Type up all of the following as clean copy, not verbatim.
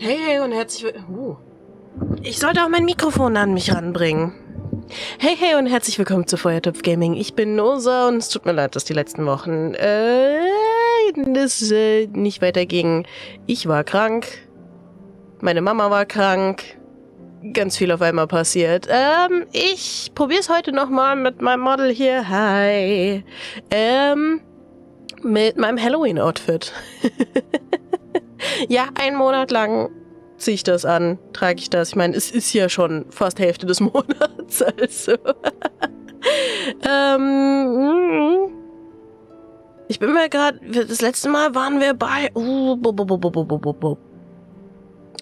Hey, hey und herzlich willkommen. Ich sollte auch mein Mikrofon an mich ranbringen. Hey, hey und herzlich willkommen zu Feuertopf Gaming. Ich bin Noza und es tut mir leid, dass die letzten Wochen nicht weiterging. Ich war krank. Meine Mama war krank. Ganz viel auf einmal passiert. Ich probiere es heute nochmal mit meinem Model hier. Hi. Mit meinem Halloween-Outfit. Ja, einen Monat lang ziehe ich das an, trage ich das. Ich meine, es ist ja schon fast Hälfte des Monats, also. Ich bin mir gerade, das letzte Mal waren wir bei,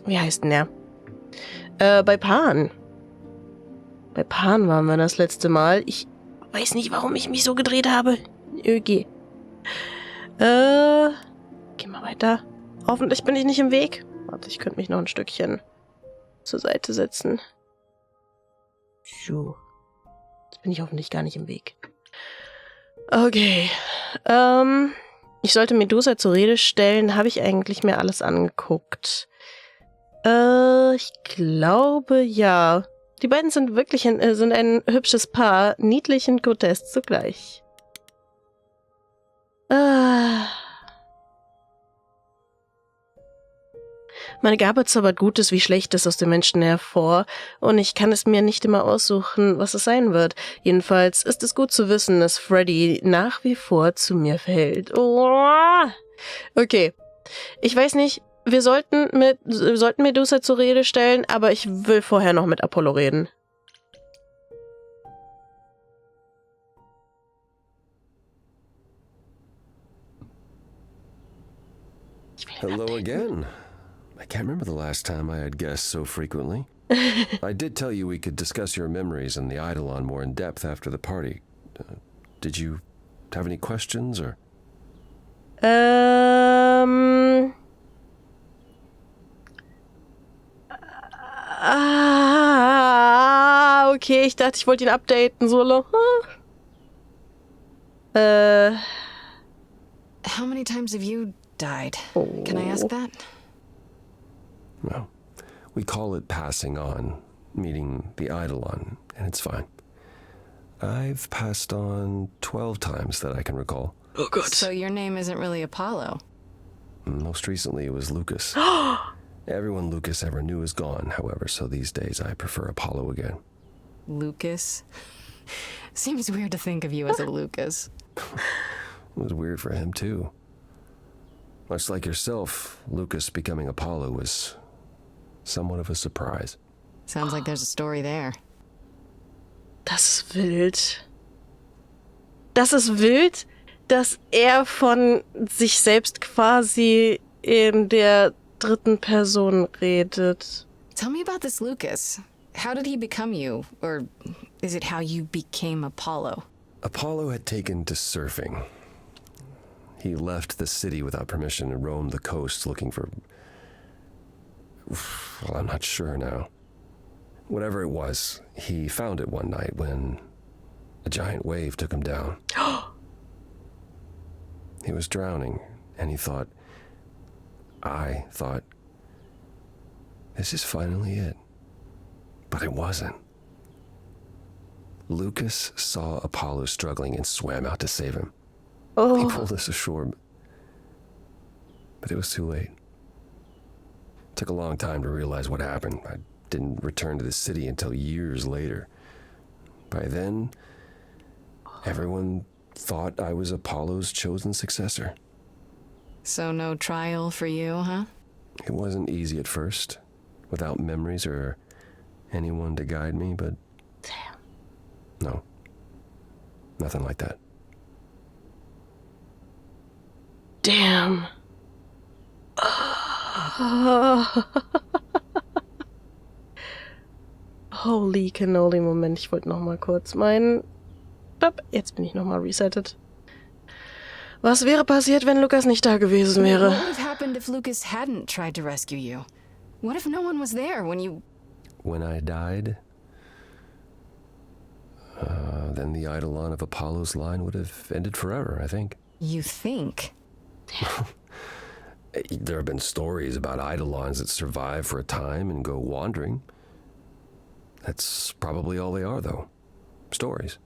wie heißt denn der? Bei Pan. Bei Pan waren wir das letzte Mal. Ich weiß nicht, warum ich mich so gedreht habe. Okay. Geh mal weiter. Hoffentlich bin ich nicht im Weg. Warte, ich könnte mich noch ein Stückchen zur Seite setzen. So. Jetzt bin ich hoffentlich gar nicht im Weg. Okay. Ich sollte Medusa zur Rede stellen. Habe ich eigentlich mir alles angeguckt? Ich glaube, ja. Die beiden sind wirklich sind ein hübsches Paar. Niedlich und grotesk zugleich. Meine Gabe zaubert Gutes wie Schlechtes aus den Menschen hervor, und ich kann es mir nicht immer aussuchen, was es sein wird. Jedenfalls ist es gut zu wissen, dass Freddie nach wie vor zu mir fällt. Oh. Okay, ich weiß nicht, wir sollten Medusa zur Rede stellen, aber ich will vorher noch mit Apollo reden. Hello again. I can't remember the last time I had guests so frequently. I did tell you we could discuss your memories and the Eidolon more in depth after the party. Did you have any questions, or? Okay, ich dachte, ich wollte ihn updaten, Solo. How many times have you died? Can I ask that? Well, we call it passing on, meeting the Eidolon, and it's fine. I've passed on 12 times that I can recall. Oh, God. So your name isn't really Apollo? Most recently, it was Lucas. Everyone Lucas ever knew is gone, however, so these days I prefer Apollo again. Lucas? Seems weird to think of you as a Lucas. It was weird for him, too. Much like yourself, Lucas becoming Apollo was somewhat of a surprise. Sounds like there's a story there. Das ist wild. Das ist wild, dass er von sich selbst quasi in der dritten Person redet. Tell me about this Lucas. How did he become you? Or is it how you became Apollo? Apollo had taken to surfing. He left the city without permission and roamed the coast looking for... Well, I'm not sure now. Whatever it was, he found it one night when a giant wave took him down. He was drowning, and I thought, this is finally it. But it wasn't. Lucas saw Apollo struggling and swam out to save him. Oh. He pulled us ashore, but it was too late. It took a long time to realize what happened. I didn't return to the city until years later. By then, everyone thought I was Apollo's chosen successor. So no trial for you, huh? It wasn't easy at first, without memories or anyone to guide me, but... Damn. No. Nothing like that. Damn. Holy cannoli, Moment, ich wollte noch mal kurz jetzt bin ich noch mal resettet. Was wäre passiert, wenn Lukas nicht da gewesen wäre? What would have happened if Lucas hadn't tried to rescue you? What if no one was there when you... When I died, then the Eidolon of Apollo's line would have ended forever, I think. You think? There have been stories about eidolons that survive for a time and go wandering. That's probably all they are, though. Stories.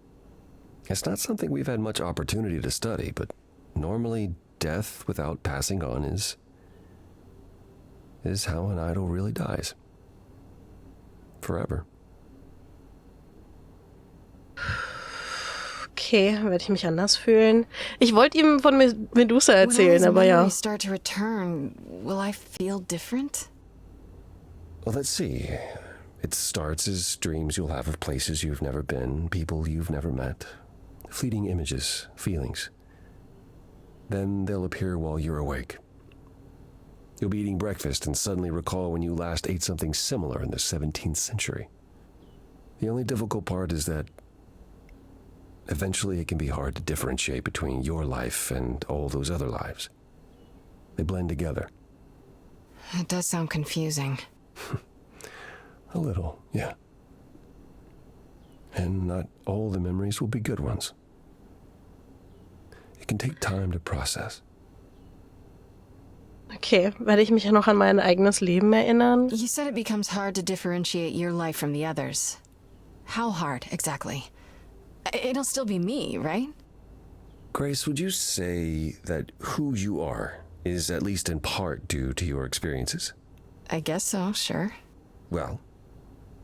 It's not something we've had much opportunity to study, but normally death without passing on is how an idol really dies. Forever. Okay, werde ich mich anders fühlen. Ich wollte ihm von Medusa erzählen, aber ja. When all these memories start to return, will I feel different? Well, let's see. It starts as dreams you'll have of places you've never been, people you've never met, fleeting images, feelings. Then they'll appear while you're awake. You'll be eating breakfast and suddenly recall when you last ate something similar in the 17th century. The only difficult part is that eventually it can be hard to differentiate between your life and all those other lives. They blend together. It does sound confusing. A little, yeah. And not all the memories will be good ones. It can take time to process. Okay, werde ich mich ja noch an mein eigenes Leben erinnern? You said it becomes hard to differentiate your life from the others. How hard, exactly? It'll still be me, right? Grace, would you say that who you are is at least in part due to your experiences? I guess so, sure. Well,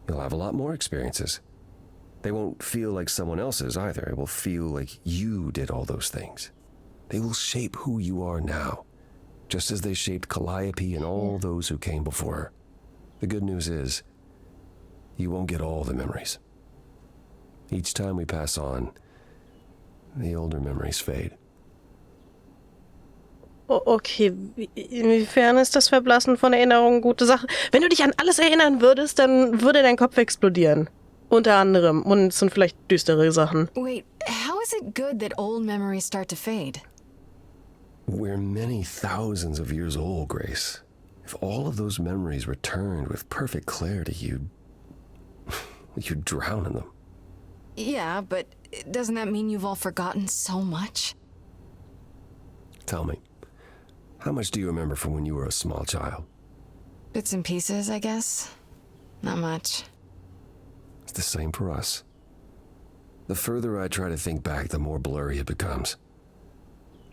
you'll have a lot more experiences. They won't feel like someone else's either. It will feel like you did all those things. They will shape who you are now, just as they shaped Calliope and all those who came before her. The good news is, you won't get all the memories. Each time we pass on, the older memories fade. Okay, inwiefern ist das Verblassen von Erinnerungen gute Sache? Wenn du dich an alles erinnern würdest, dann würde dein Kopf explodieren. Unter anderem. Und es sind vielleicht düstere Sachen. Wait, how is it good that old memories start to fade? We're many thousands of years old, Grace. If all of those memories returned with perfect clarity, you'd drown in them. Yeah, but doesn't that mean you've all forgotten so much? Tell me, how much do you remember from when you were a small child? Bits and pieces, I guess. Not much. It's the same for us. The further I try to think back, the more blurry it becomes.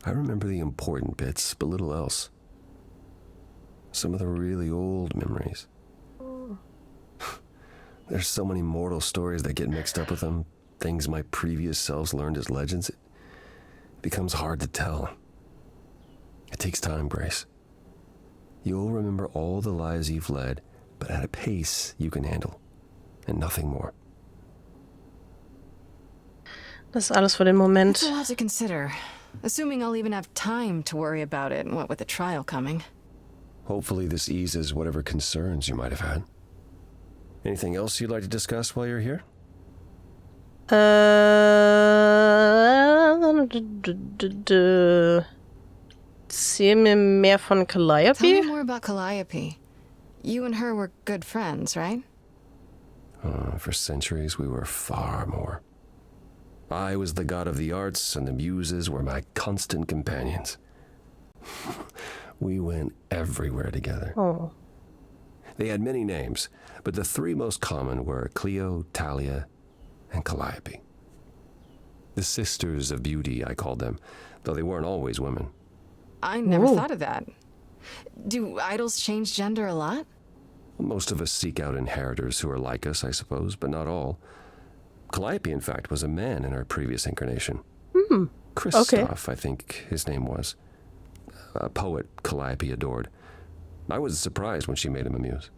I remember the important bits, but little else. Some of the really old memories. There's so many mortal stories that get mixed up with them, things my previous selves learned as legends. It becomes hard to tell. It takes time, Grace. You'll remember all the lives you've led, but at a pace you can handle, and nothing more. Das ist alles für den Moment. That's a lot to consider. Assuming I'll even have time to worry about it, what with the trial coming. Hopefully this eases whatever concerns you might have had. Anything else you'd like to discuss while you're here? Erzähl mir mehr von Tell Calliope. me more about Calliope. You and her were good friends, right? For centuries, we were far more. I was the god of the arts, and the muses were my constant companions. We went everywhere together. Oh. They had many names, but the three most common were Clio, Talia, and Calliope. The sisters of beauty, I called them, though they weren't always women. I never Ooh. thought of that. Do idols change gender a lot? Most of us seek out inheritors who are like us, I suppose, but not all. Calliope, in fact, was a man in her previous incarnation. Christoph, I think his name was. A poet Calliope adored. I was surprised when she made him a muse.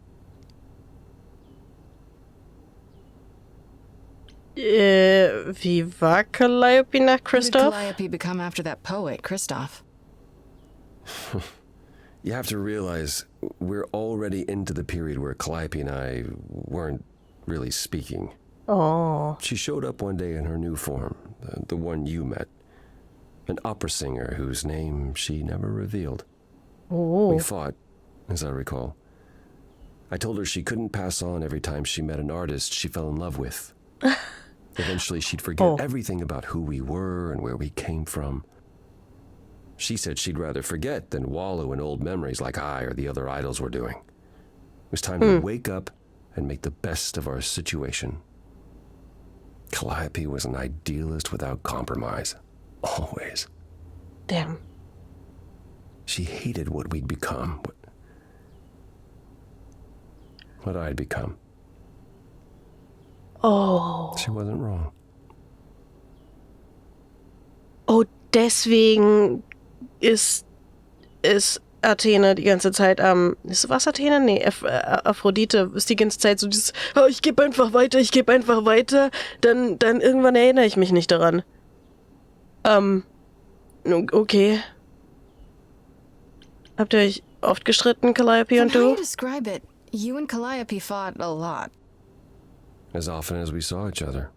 Wie war Calliope nach How did Christoph? Calliope become after that poet, Christoph? You have to realize we're already into the period where Calliope and I weren't really speaking. Oh. She showed up one day in her new form, the one you met. An opera singer whose name she never revealed. Oh. We fought, as I recall. I told her she couldn't pass on every time she met an artist she fell in love with. Eventually she'd forget everything about who we were and where we came from. She said she'd rather forget than wallow in old memories like I or the other idols were doing. It was time to wake up and make the best of our situation. Calliope was an idealist without compromise. Always. Damn. She hated what we'd become. What I'd become. Oh. She wasn't wrong. Oh, deswegen ist Athene die ganze Zeit was Athene? Nee, Aphrodite ist die ganze Zeit so dieses, oh, ich gebe einfach weiter, dann irgendwann erinnere ich mich nicht daran. Okay. Habt ihr euch oft gestritten, Calliope und How du? you describe it, you and Calliope fought a lot. As often as we saw each other,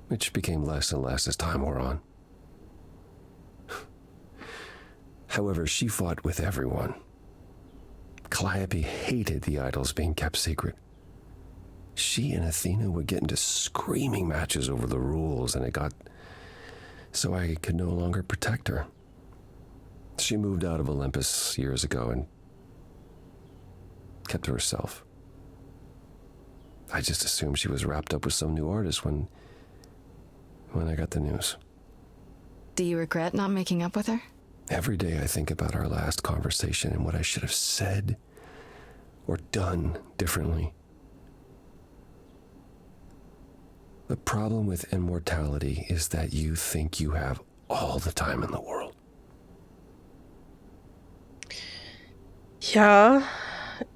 which became less and less as time wore on. However, she fought with everyone. Calliope hated the idols being kept secret. She and Athena would get into screaming matches over the rules, and it got so I could no longer protect her. She moved out of Olympus years ago and kept to herself. I just assumed she was wrapped up with some new artist when I got the news. Do you regret not making up with her? Every day I think about our last conversation and what I should have said or done differently. The problem with immortality is that you think you have all the time in the world. Ja,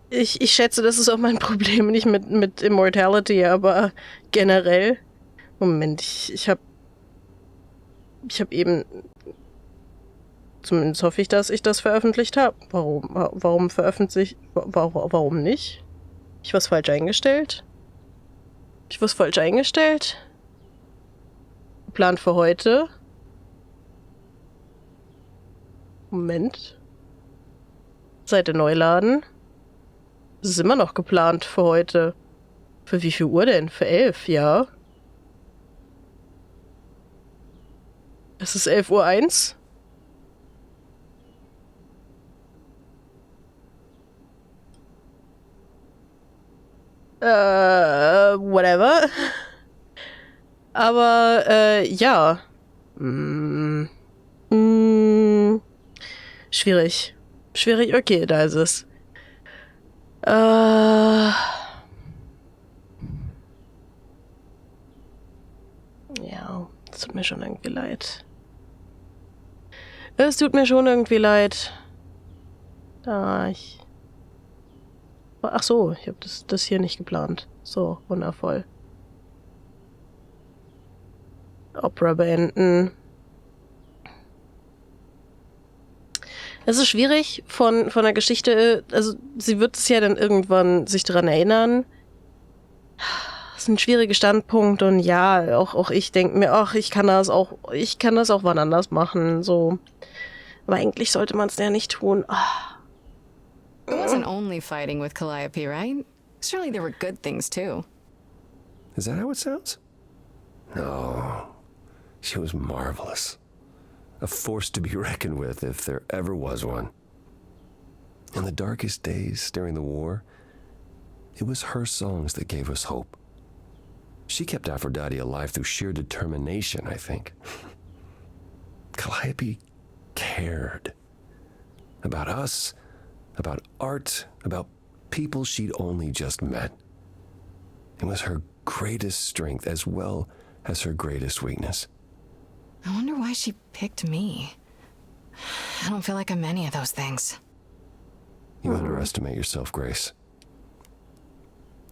ich schätze, das ist auch mein Problem, nicht mit Immortality, aber generell. Moment, ich hab eben, zumindest hoffe ich, dass ich das veröffentlicht habe. Warum veröffentlicht, warum nicht? Ich was falsch eingestellt? Plan für heute? Moment. Seite neu laden. Das ist immer noch geplant für heute. Für wie viel Uhr denn? Für 11, ja. Es ist 11:01 Uhr. Whatever. Aber, ja. Schwierig. Okay, da ist es. Ja, es tut mir schon irgendwie leid. Ach so, ich habe das hier nicht geplant. So, wundervoll. Opera beenden. Es ist schwierig von der Geschichte, also sie wird es ja dann irgendwann sich daran erinnern. Das ist ein schwieriger Standpunkt und ja, auch ich denke mir, ach, ich kann das auch wann anders machen, so. Aber eigentlich sollte man es ja nicht tun. It wasn't only fighting with Calliope, right? Surely there were good things too. Is that how it sounds? No. She was marvelous. A force to be reckoned with if there ever was one. In the darkest days during the war, it was her songs that gave us hope. She kept Aphrodite alive through sheer determination, I think. Calliope cared. About us, about art, about people she'd only just met. It was her greatest strength as well as her greatest weakness. I wonder why she picked me. I don't feel like I'm any of those things. You underestimate yourself, Grace.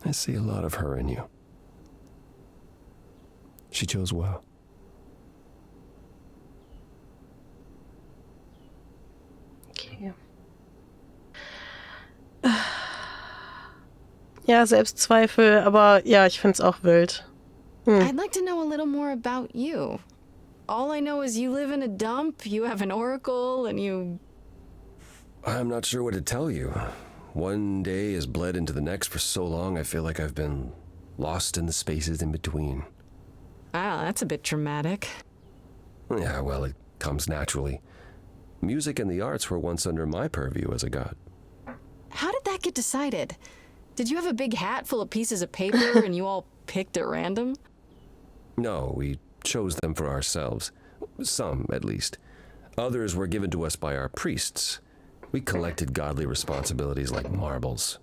I see a lot of her in you. She chose well. Okay. Ja, Selbstzweifel, aber ja, ich find's auch wild. I'd like to know a little more about you. All I know is you live in a dump, you have an oracle, and you... I'm not sure what to tell you. One day has bled into the next for so long, I feel like I've been lost in the spaces in between. Wow, that's a bit dramatic. Yeah, well, it comes naturally. music and the arts were once under my purview as a god. How did that get decided? Did you have a big hat full of pieces of paper and you all picked at random? No, we chose them for ourselves. Some, at least. Others were given to us by our priests. We collected godly responsibilities like marbles.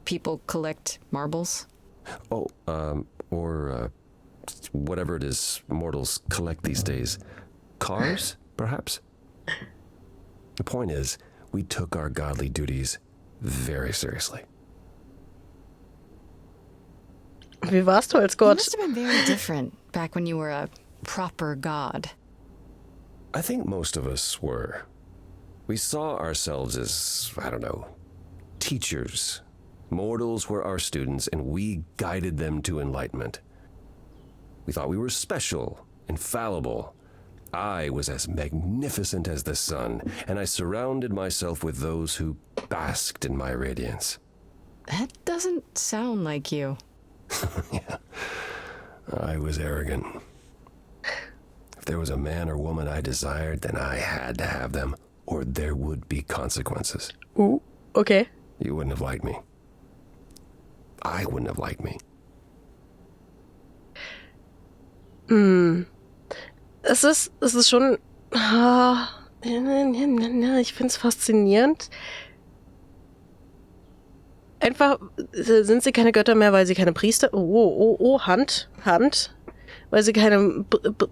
People collect marbles? Oh, or whatever it is mortals collect these days. Cars, perhaps? The point is, we took our godly duties very seriously. Wie warst du als You Gott? must have been very different back when you were a proper god. I think most of us were. We saw ourselves as, I don't know, teachers. Mortals were our students, and we guided them to enlightenment. We thought we were special, infallible. I was as magnificent as the sun, and I surrounded myself with those who basked in my radiance. That doesn't sound like you. Yeah, I was arrogant. If there was a man or woman I desired, then I had to have them, or there would be consequences. Okay. You wouldn't have liked me. I wouldn't have liked me. Es ist schon... Ich finde es faszinierend. Einfach, sind sie keine Götter mehr, weil sie keine Priester... Hand. Weil sie keine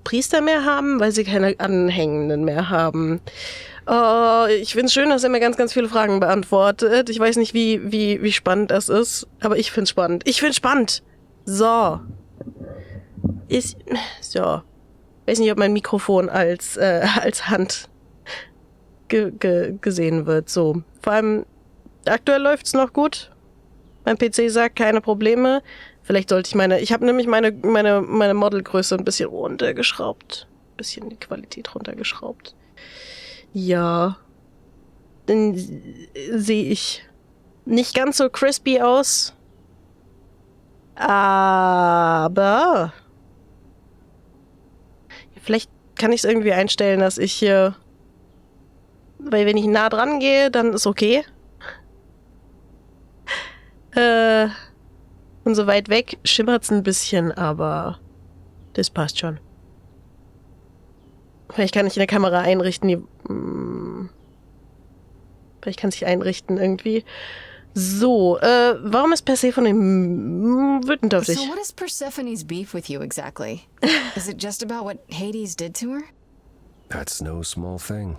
Priester mehr haben, weil sie keine Anhängenden mehr haben. Ich finde es schön, dass er mir ganz, ganz viele Fragen beantwortet. Ich weiß nicht, wie spannend das ist, aber ich finde es spannend. Ich finde es spannend. So. So. Ich weiß nicht, ob mein Mikrofon als Hand gesehen wird. So. Vor allem, aktuell läuft es noch gut. Mein PC sagt, keine Probleme. Vielleicht sollte ich habe nämlich meine Modelgröße ein bisschen runtergeschraubt. Ein bisschen die Qualität runtergeschraubt. Ja. Dann sehe ich nicht ganz so crispy aus. Aber vielleicht kann ich es irgendwie einstellen, dass ich hier... Weil wenn ich nah dran gehe, dann ist okay. Und so weit weg schimmert es ein bisschen, aber das passt schon. Vielleicht kann ich in der Kamera einrichten, vielleicht kann sich einrichten irgendwie. So, warum ist Persephone wütend auf dich? So what is Persephone's beef with you exactly? Is it just about what Hades did to her? That's no small thing.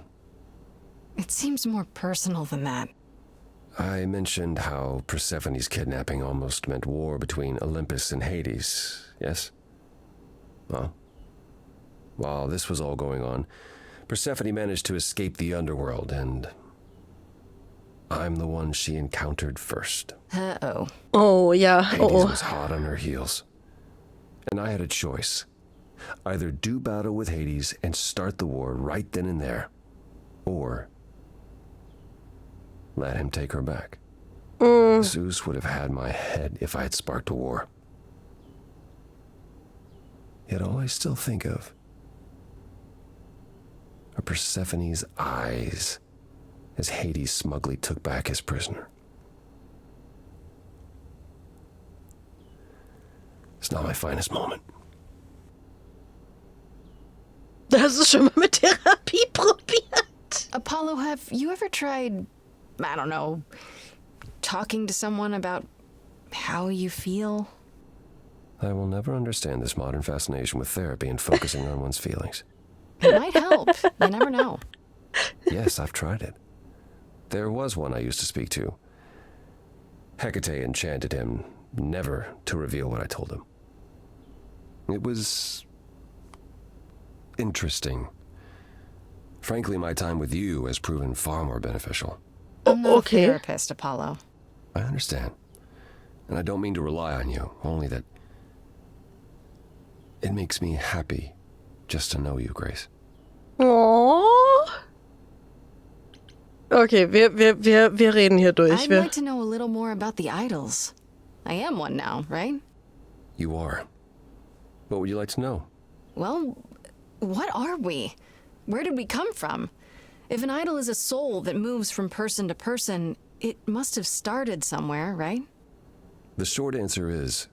It seems more personal than that. I mentioned how Persephone's kidnapping almost meant war between Olympus and Hades, yes? Well, while this was all going on, Persephone managed to escape the underworld, and I'm the one she encountered first. Uh-oh. Oh, ja. Hades was hot on her heels. And I had a choice. Either do battle with Hades and start the war right then and there, or let him take her back. Zeus would have had my head if I had sparked a war. Yet all I still think of are Persephone's eyes as Hades smugly took back his prisoner. It's not my finest moment. Das ist schon mal mit Therapie probiert. Apollo, have you ever tried, I don't know, talking to someone about how you feel? I will never understand this modern fascination with therapy and focusing on one's feelings. It might help. You never know. Yes, I've tried it. There was one I used to speak to. Hecate enchanted him never to reveal what I told him. It was interesting. Frankly, my time with you has proven far more beneficial. I'm not Okay. a therapist, Apollo. I understand. And I don't mean to rely on you, only that it makes me happy just to know you, Grace. Oh. Okay, wir reden hier durch. I'd like to know a little more about the idols. I am one now, right? You are. What would you like to know? Well, what are we? Where did we come from? If an idol is a soul that moves from person to person, it must have started somewhere, right? The short answer is,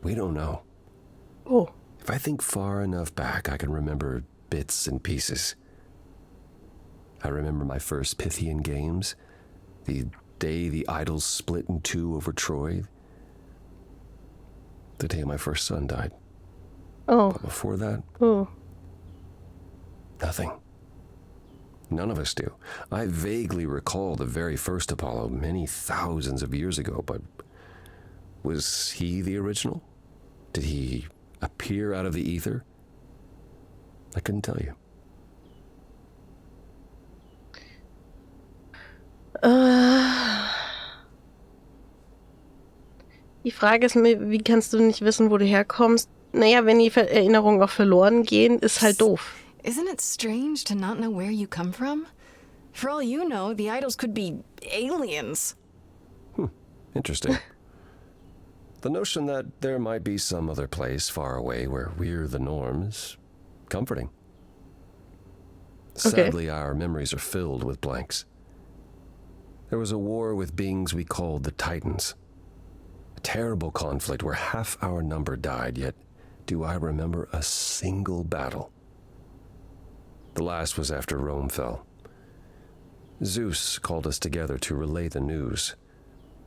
we don't know. Oh. If I think far enough back, I can remember bits and pieces. I remember my first Pythian games, the day the idols split in two over Troy, the day my first son died. Oh. But before that, Oh. nothing. None of us do. I vaguely recall the very first Apollo many thousands of years ago, but was he the original? Did he appear out of the ether? I couldn't tell you. Die Frage ist mir, wie kannst du nicht wissen, wo du herkommst? Naja, wenn die Erinnerungen auch verloren gehen, ist halt doof. Isn't it strange to not know where you come from? For all you know, the idols could be aliens. Interesting. The notion that there might be some other place far away where we're the norm is comforting. Okay. Sadly, our memories are filled with blanks. There was a war with beings we called the Titans. A terrible conflict where half our number died, yet do I remember a single battle. The last was after Rome fell. Zeus called us together to relay the news,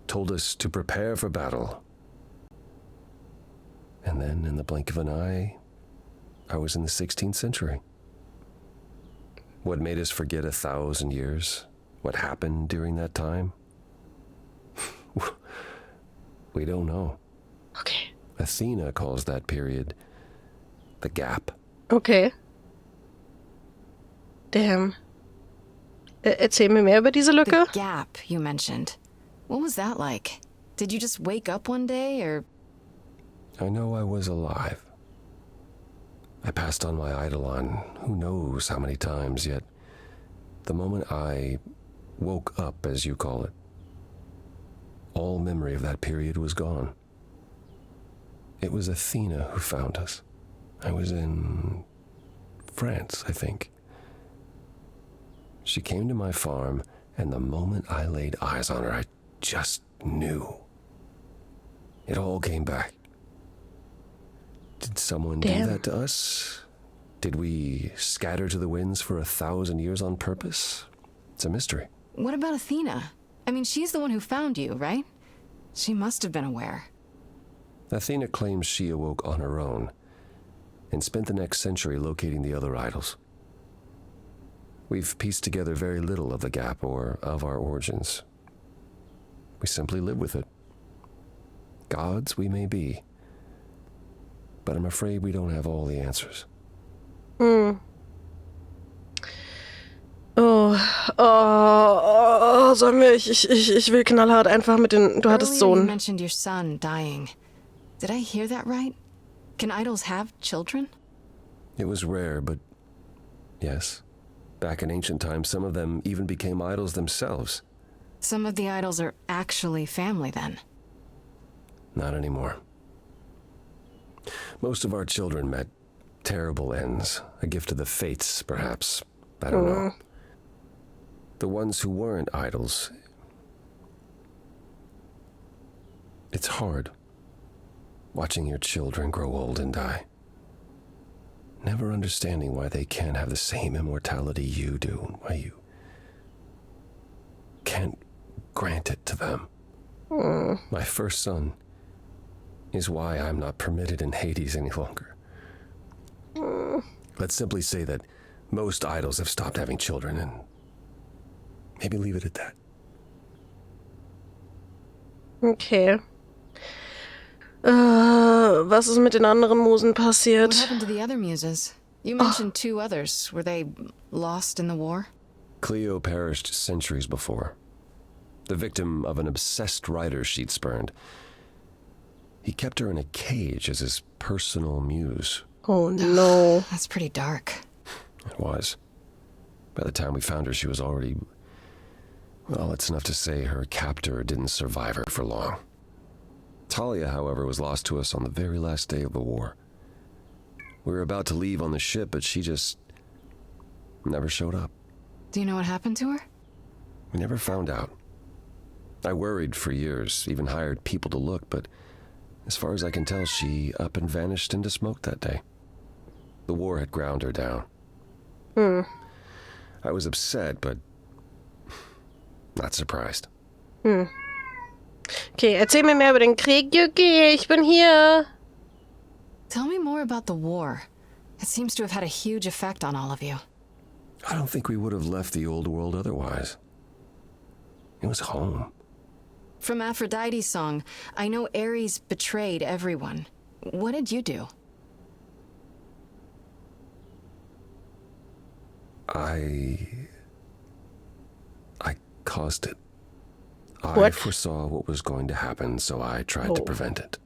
told us to prepare for battle. And then, in the blink of an eye, I was in the 16th century. What made us forget 1,000 years? What happened during that time? We don't know. Okay. Athena calls that period the gap. Okay. Damn. Erzähl mir mehr über diese Lücke. The gap you mentioned. What was that like? Did you just wake up one day, or... I know I was alive. I passed on my eidolon who knows how many times, yet the moment I woke up, as you call it, all memory of that period was gone. It was Athena who found us. I was in France, I think. She came to my farm, and the moment I laid eyes on her, I just knew. It all came back. Did someone do that to us? Did we scatter to the winds for 1,000 years on purpose? It's a mystery. What about Athena? I mean, she's the one who found you, right? She must have been aware. Athena claims she awoke on her own and spent the next century locating the other idols. We've pieced together very little of the gap or of our origins. We simply live with it. Gods we may be, but I'm afraid we don't have all the answers. Sollen wir, ich will knallhart einfach mit den, du hattest Earlier you Sohn. mentioned your son dying. Did I hear that right? Can idols have children? It was rare, but yes. Back in ancient times, some of them even became idols themselves. Some of the idols are actually family, then. Not anymore. Most of our children met terrible ends, a gift of the fates, perhaps. I don't know. The ones who weren't idols. It's hard, watching your children grow old and die. Never understanding why they can't have the same immortality you do, why you can't grant it to them. My first son is why I'm not permitted in Hades any longer. Let's simply say that most idols have stopped having children, and maybe leave it at that. Okay. Was ist mit den anderen Musen passiert? What happened to the other muses? You mentioned two others. Were they lost in the war? Cleo perished centuries before, the victim of an obsessed writer she'd spurned. He kept her in a cage as his personal muse. Oh no. That's pretty dark. It was. By the time we found her, she was already... Well, it's enough to say her captor didn't survive her for long. Talia, however, was lost to us on the very last day of the war. We were about to leave on the ship, but she just never showed up. Do you know what happened to her? We never found out. I worried for years, even hired people to look, but as far as I can tell, she up and vanished into smoke that day. The war had ground her down. I was upset, but not surprised. Okay, erzähl mir mehr über den Krieg, Yuki. Ich bin hier. Tell me more about the war. It seems to have had a huge effect on all of you. I don't think we would have left the old world otherwise. It was home. From Aphrodite's song, I know Ares betrayed everyone. What did you do? I caused it. I What? foresaw what was going to happen, so I tried to prevent it.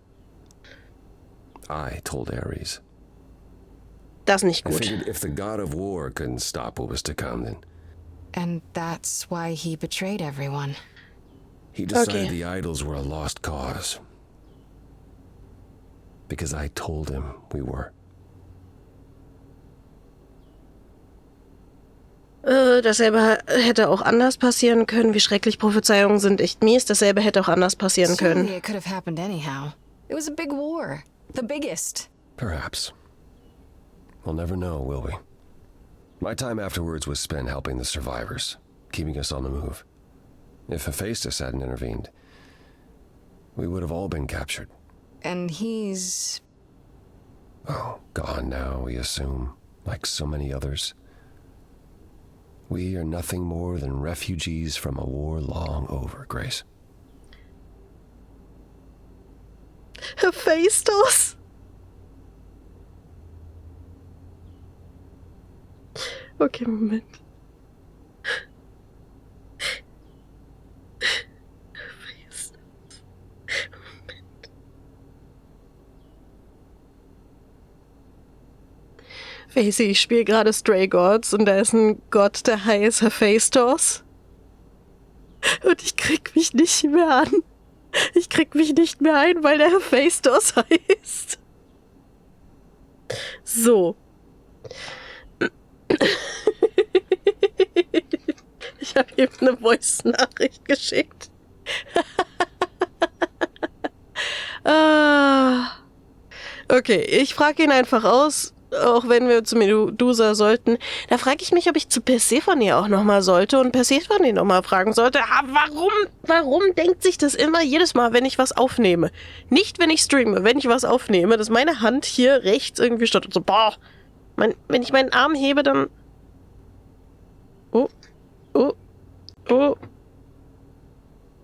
I told Ares. Das ist nicht I gut. figured if the god of war couldn't stop what was to come, then And that's why he betrayed everyone. he decided Okay. the idols were a lost cause. Because I told him we were. Dasselbe hätte auch anders passieren können. Wie schrecklich Prophezeiungen sind echt mies. Dasselbe hätte auch anders passieren können. Surely it could have happened anyhow. It was a big war. The biggest. Perhaps. We'll never know, will we? My time afterwards was spent helping the survivors, keeping us on the move. If Hephaestus hadn't intervened, we would have all been captured. And he's... Oh, gone now, we assume, like so many others. We are nothing more than refugees from a war long over, Grace. Hephaestus? Okay, Moment. Hephaestus. Moment. Facey, ich spiele gerade Stray Gods und da ist ein Gott, der heißt Hephaestus. Und ich krieg mich nicht mehr an. Ich krieg mich nicht mehr ein, weil der Hephaestus heißt. So. Ich habe ihm eine Voice-Nachricht geschickt. Okay, ich frage ihn einfach aus, auch wenn wir zu Medusa sollten. Da frage ich mich, ob ich zu Persephone auch nochmal sollte und Persephone nochmal fragen sollte. Warum denkt sich das immer jedes Mal, wenn ich was aufnehme? Nicht, wenn ich streame, wenn ich was aufnehme, dass meine Hand hier rechts irgendwie statt und so, boah. Wenn ich meinen Arm hebe, dann... Oh.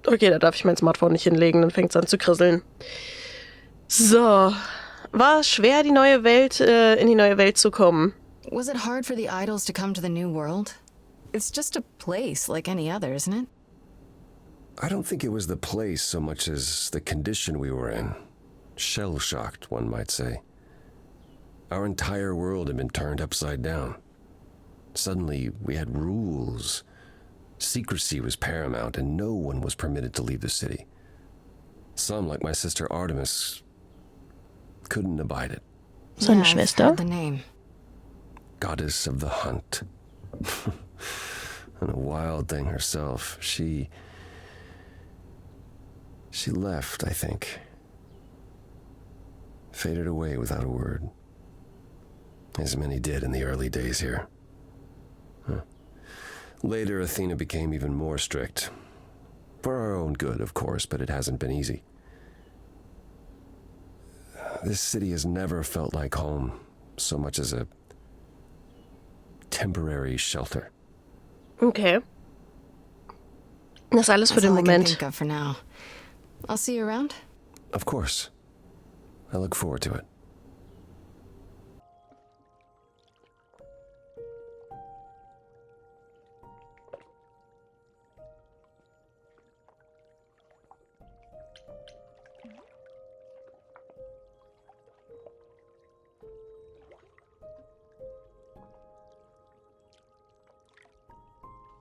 Okay, da darf ich mein Smartphone nicht hinlegen, dann fängt es an zu krisseln. So. War es schwer, in die neue Welt zu kommen? Was it hard for the idols to come to the new world? It's just a place like any other, isn't it? I don't think it was the place so much as the condition we were in. Shell-shocked, one might say. Our entire world had been turned upside down. Suddenly, we had rules. Secrecy was paramount, and no one was permitted to leave the city. Some, like my sister Artemis, couldn't abide it. Seine I've Schwester? heard the name. Goddess of the hunt. And a wild thing herself. She left, I think. Faded away without a word. As many did in the early days here. Later, Athena became even more strict. For our own good, of course, but it hasn't been easy. This city has never felt like home, so much as a temporary shelter. Okay. Das ist alles für That's den all I can Moment. think of for now. I'll see you around. Of course. I look forward to it.